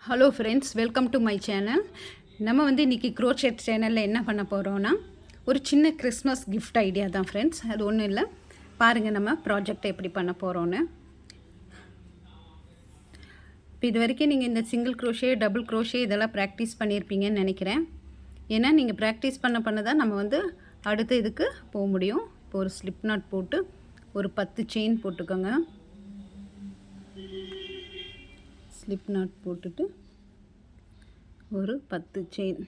Hello friends, welcome to my channel. நம்ம இன்றைக்கி crochet சேனலில் என்ன பண்ண போகிறோன்னா, ஒரு சின்ன கிறிஸ்மஸ் கிஃப்ட் ஐடியா தான் ஃப்ரெண்ட்ஸ். அது ஒன்றும் இல்லை, பாருங்கள் நம்ம ப்ராஜெக்டை எப்படி பண்ண போகிறோன்னு. இப்போ இது வரைக்கும் நீங்கள் இந்த சிங்கிள் க்ரோஷே, டபுள் க்ரோஷே இதெல்லாம் ப்ராக்டிஸ் பண்ணியிருப்பீங்கன்னு நினைக்கிறேன். ஏன்னா நீங்கள் ப்ராக்டிஸ் பண்ண தான் நம்ம அடுத்த இதுக்கு போக முடியும். இப்போ ஒரு ஸ்லிப் நாட் போட்டு ஒரு 10 செயின் போட்டுக்கோங்க. ஸ்லிப் நாட் போட்டுட்டு ஒரு 10 செயின்,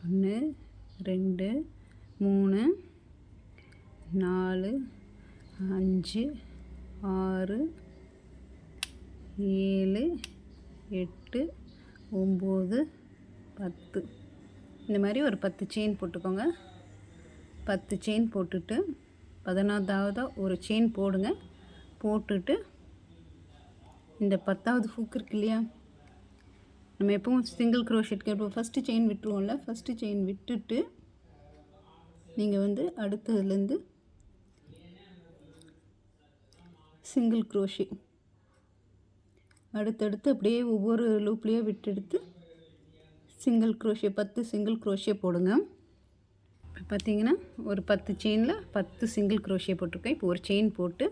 1 2 3 4 5 6 7 8 9 10 இந்த மாதிரி ஒரு 10 செயின் போட்டுக்கோங்க. 10 செயின் போட்டுட்டு 11வது ஒரு செயின் போடுங்க. போட்டுட்டு இந்த 10வது ஹூக் இருக்கு இல்லையா, நம்ம எப்பவும் சிங்கிள் க்ரோஷெட்க்கு இப்போ ஃபஸ்ட்டு செயின் விட்டுருவோம்ல, ஃபஸ்ட்டு செயின் விட்டுட்டு நீங்கள் அடுத்ததுலேருந்து சிங்கிள் க்ரோஷே அடுத்தடுத்து அப்படியே ஒவ்வொரு லூப்லேயே விட்டெடுத்து சிங்கிள் க்ரோஷே 10 சிங்கிள் க்ரோஷே போடுங்க. இப்போ பார்த்தீங்கன்னா ஒரு 10 செயினில் 10 சிங்கிள் க்ரோஷே போட்டிருக்கேன். இப்போ ஒரு செயின் போட்டு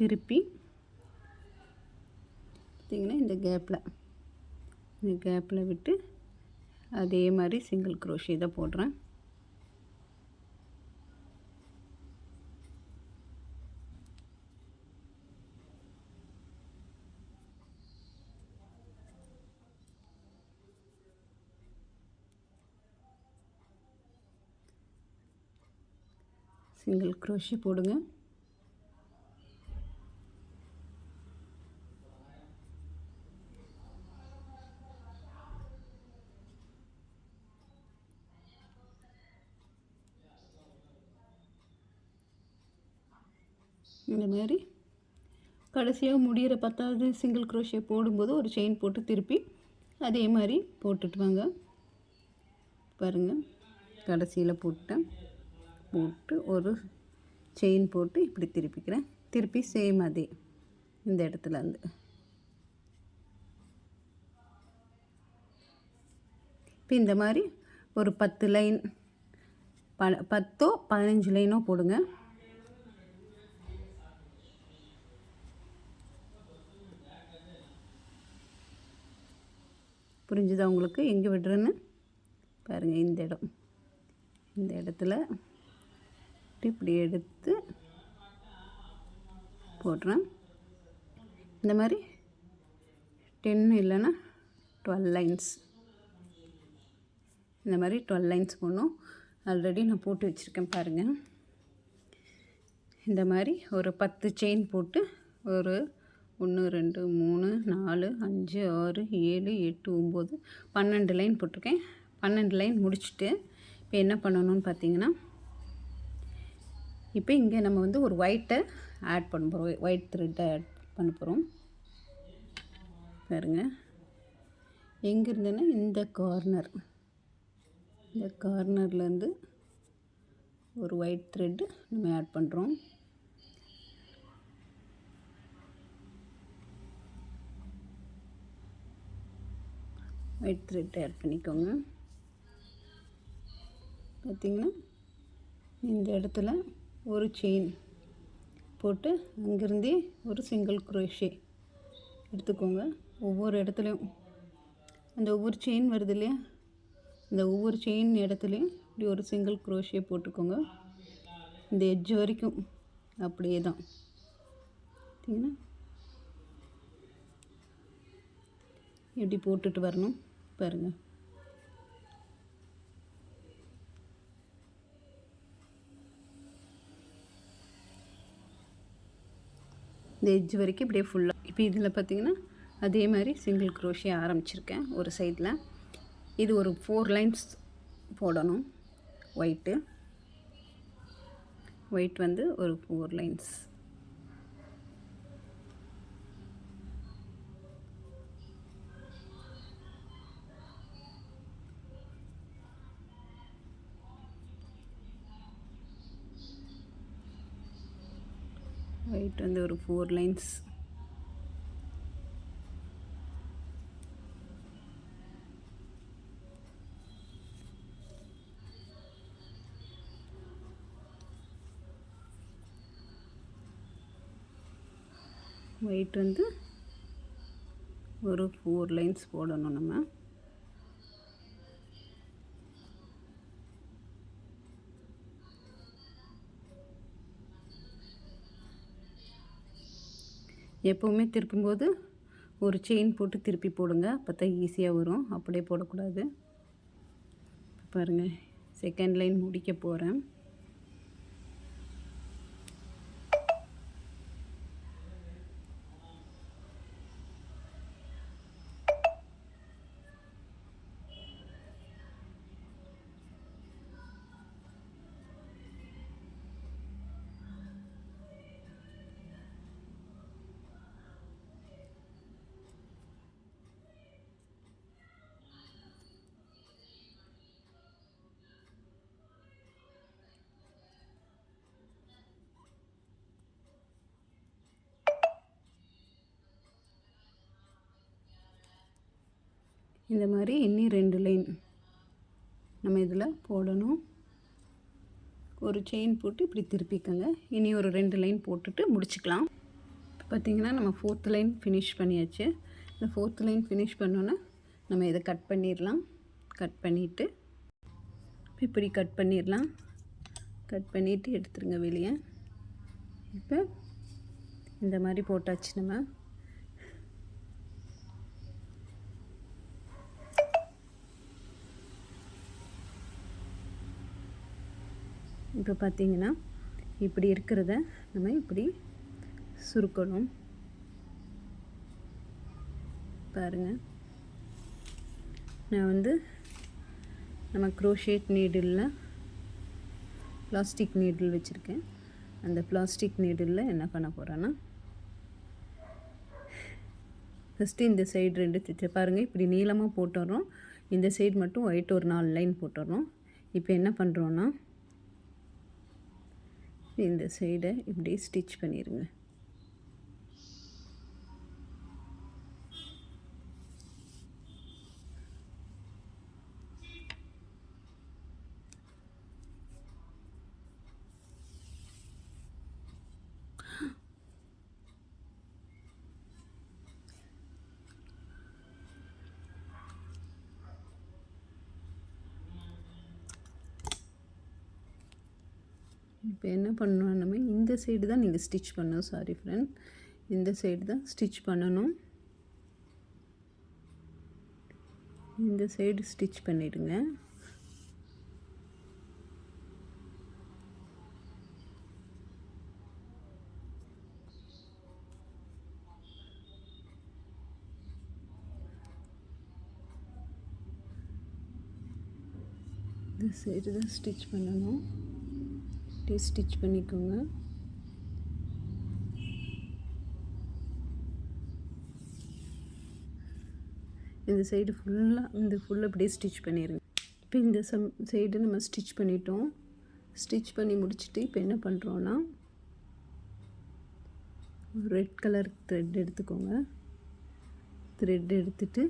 திருப்பி பார்த்திங்கன்னா இந்த கேப்பில் விட்டு அதே மாதிரி சிங்கிள் க்ரோஷே தான் போடுறேன். சிங்கிள் க்ரோஷே போடுங்க. இந்த மாதிரி கடைசியாக முடிகிற 10வது சிங்கிள் க்ரோஷே போடும்போது ஒரு செயின் போட்டு திருப்பி அதே மாதிரி போட்டுட்டு வாங்க. பாருங்கள், கடைசியில் போட்டு ஒரு செயின் போட்டு இப்படி திருப்பிக்கிறேன். திருப்பி சேம் அதே இந்த இடத்துலேருந்து இப்போ இந்த மாதிரி ஒரு 10 லைன் 10 15 லைனோ போடுங்க. புரிஞ்சுதா உங்களுக்கு எங்கே விடுறேன்னு? பாருங்கள், இந்த இடத்துல இப்படி எடுத்து போடுறேன். இந்த மாதிரி 10 இல்லைன்னா 12 லைன்ஸ், இந்த மாதிரி 12 லைன்ஸ் போடணும். ஆல்ரெடி நான் போட்டு வச்சுருக்கேன் பாருங்கள். இந்த மாதிரி ஒரு 10 செயின் போட்டு ஒரு 1 2 3 4 5 6 7 8 9 12 லைன் போட்டிருக்கேன். 12 லைன் முடிச்சுட்டு இப்போ என்ன பண்ணணும்னு பார்த்தீங்கன்னா, இப்போ இங்கே நம்ம ஒரு ஒயிட்டை ஆட் பண்ண போகிறோம். ஒயிட் த்ரெட்டை ஆட் பண்ண போகிறோம். பாருங்கள், எங்கே இருந்தேன்னா இந்த கார்னர்லேருந்து ஒரு ஒயிட் த்ரெட்டு நம்ம ஆட் பண்ணுறோம். ஒயிட் த்ரெட் ஆட் பண்ணிக்கோங்க. பார்த்திங்கன்னா இந்த இடத்துல ஒரு செயின் போட்டு அங்கேருந்தே ஒரு சிங்கிள் க்ரோஷே எடுத்துக்கோங்க. ஒவ்வொரு இடத்துலையும் அந்த ஒவ்வொரு செயின் வருது இல்லையா, இந்த ஒவ்வொரு செயின் இடத்துலையும் இப்படி ஒரு சிங்கிள் க்ரோஷே போட்டுக்கோங்க. இந்த எட்ஜ் வரைக்கும் அப்படியே தான். பார்த்திங்கன்னா இப்படி போட்டுட்டு வரணும். பாருங்கள், இந்த எட்ஜ் வரைக்கும் இப்படியே ஃபுல்லாக. இப்போ இதில் பார்த்திங்கன்னா அதே மாதிரி சிங்கிள் க்ரோஷே ஆரம்பிச்சிருக்கேன் ஒரு சைடில். இது ஒரு 4 லைன்ஸ் போடணும். ஒயிட் ஒரு 4 லைன்ஸ். ஒயிட் ஒரு 4 லைன்ஸ். ஒயிட் வந்து ஒரு 4 லைன்ஸ் போடணும் நம்ம. எப்போவுமே திருப்பும்போது ஒரு செயின் போட்டு திருப்பி போடுங்க, அப்போ தான் ஈஸியாக வரும். அப்படியே போடக்கூடாது. பாருங்கள், செகண்ட் லைன் முடிக்க போகிறேன். இந்த மாதிரி இன்னி 2 லைன் நம்ம இதில் போடணும். ஒரு செயின் போட்டு இப்படி திருப்பிக்கங்க. இனி ஒரு 2 லைன் போட்டுட்டு முடிச்சுக்கலாம். இப்போ பார்த்திங்கன்னா நம்ம 4th லைன் ஃபினிஷ் பண்ணியாச்சு. இந்த 4th லைன் ஃபினிஷ் பண்ணோன்னா நம்ம இதை கட் பண்ணிடலாம். கட் பண்ணிவிட்டு இப்படி கட் பண்ணிடலாம். கட் பண்ணிவிட்டு எடுத்துருங்க வெளியே. இப்போ இந்த மாதிரி போட்டாச்சு நம்ம. இப்போ பார்த்திங்கன்னா இப்படி இருக்கிறத நம்ம இப்படி சுருக்கணும். பாருங்கள், நான் வந்து நம்ம க்ரோஷேட் நீடிலில் பிளாஸ்டிக் நீடில் வச்சுருக்கேன். அந்த பிளாஸ்டிக் நீடிலில் என்ன பண்ண போகிறேன்னா, ஃபஸ்ட்டு இந்த சைடு 2 தைச்சு பாருங்கள். இப்படி நீளமாக போட்டுறோம். இந்த சைடு மட்டும் ஒயிட் ஒரு 4 லைன் போட்டுறோம். இப்போ என்ன பண்ணுறோன்னா, இந்த சைடை இப்படி ஸ்டிச் பண்ணிடுங்க. இப்போ என்ன பண்ணணும், நம்ம இந்த சைடு தான் நீங்கள் ஸ்டிச் பண்ணணும். சாரி ஃப்ரெண்ட், இந்த சைடு தான் ஸ்டிச் பண்ணணும். இந்த சைடு ஸ்டிச் பண்ணிடுங்க. இந்த சைடு தான் ஸ்டிச் பண்ணணும். ஸ்டிச் பண்ணிக்கோங்க. இந்த சைடு ஃபுல்லாக அப்படியே ஸ்டிச் பண்ணிடுங்க. இப்போ இந்த சைடு நம்ம ஸ்டிச் பண்ணிட்டோம். ஸ்டிச் பண்ணி முடிச்சுட்டு இப்போ என்ன பண்ணுறோன்னா, ரெட் கலர் த்ரெட் எடுத்துக்கோங்க. த்ரெட் எடுத்துட்டு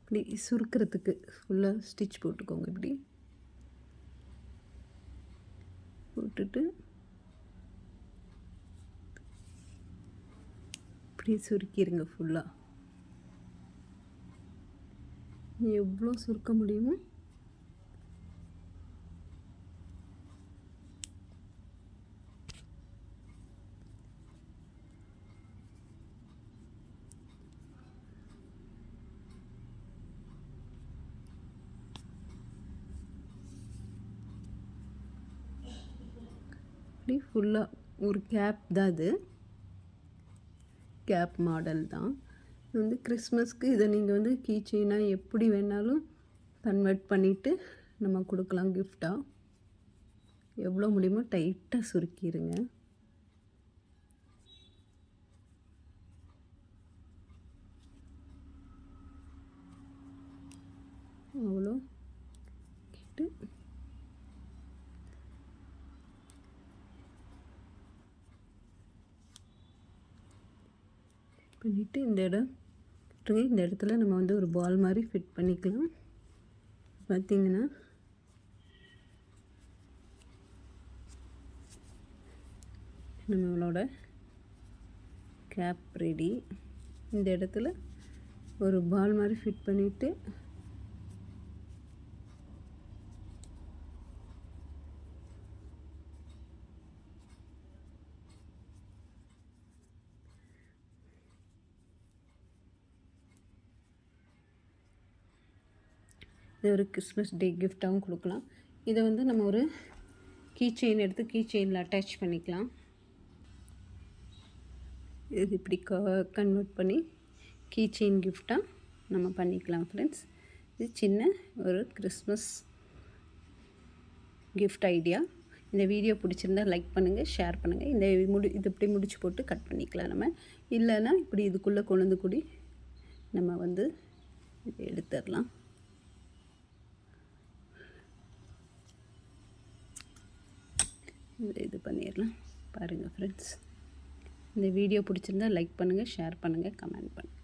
இப்படி சுருக்கிறதுக்கு ஃபுல்லாக ஸ்டிச் போட்டுக்கோங்க. இப்படி போட்டுட்டு இப்படி சுருக்கிடுங்க. ஃபுல்லாக எவ்வளோ சுருக்க முடியுமோ இப்படி ஃபுல்லாக ஒரு கேப் தான். இது கேப் மாடல் தான். இது வந்து கிறிஸ்மஸ்க்கு இதை நீங்கள் வந்து கீ செயினாக எப்படி வேணாலும் கன்வெர்ட் பண்ணிவிட்டு நம்ம கொடுக்கலாம் கிஃப்டாக. எவ்வளோ முடியுமோ டைட்டாக சுருக்கிடுங்க. அவ்வளோ கேட்டு பண்ணிவிட்டு இந்த இடத்துல நம்ம வந்து ஒரு பால் மாதிரி ஃபிட் பண்ணிக்கலாம். பார்த்திங்கன்னா நம்மளோட கேப் ரெடி. இந்த இடத்துல ஒரு பால் மாதிரி ஃபிட் பண்ணிவிட்டு இது ஒரு கிறிஸ்மஸ் டே கிஃப்டாகவும் கொடுக்கலாம். இதை வந்து நம்ம ஒரு கீ செயின் எடுத்து கீ செயினில் அட்டாச் பண்ணிக்கலாம். இது இப்படி கன்வெர்ட் பண்ணி கீ செயின் கிஃப்டாக நம்ம பண்ணிக்கலாம் ஃப்ரெண்ட்ஸ். இது சின்ன ஒரு கிறிஸ்மஸ் கிஃப்ட் ஐடியா. இந்த வீடியோ பிடிச்சிருந்தால் லைக் பண்ணுங்கள், ஷேர் பண்ணுங்கள். இது இப்படி முடிச்சு போட்டு கட் பண்ணிக்கலாம். நம்ம இல்லைன்னா இப்படி இதுக்குள்ளே கொண்டு கூடி நம்ம வந்து இதை எடுத்துடலாம். இது பண்ணிடலாம். பாருங்கள் ஃப்ரெண்ட்ஸ், இந்த வீடியோ பிடிச்சிருந்தால் லைக் பண்ணுங்கள், ஷேர் பண்ணுங்கள், கமெண்ட் பண்ணுங்கள்.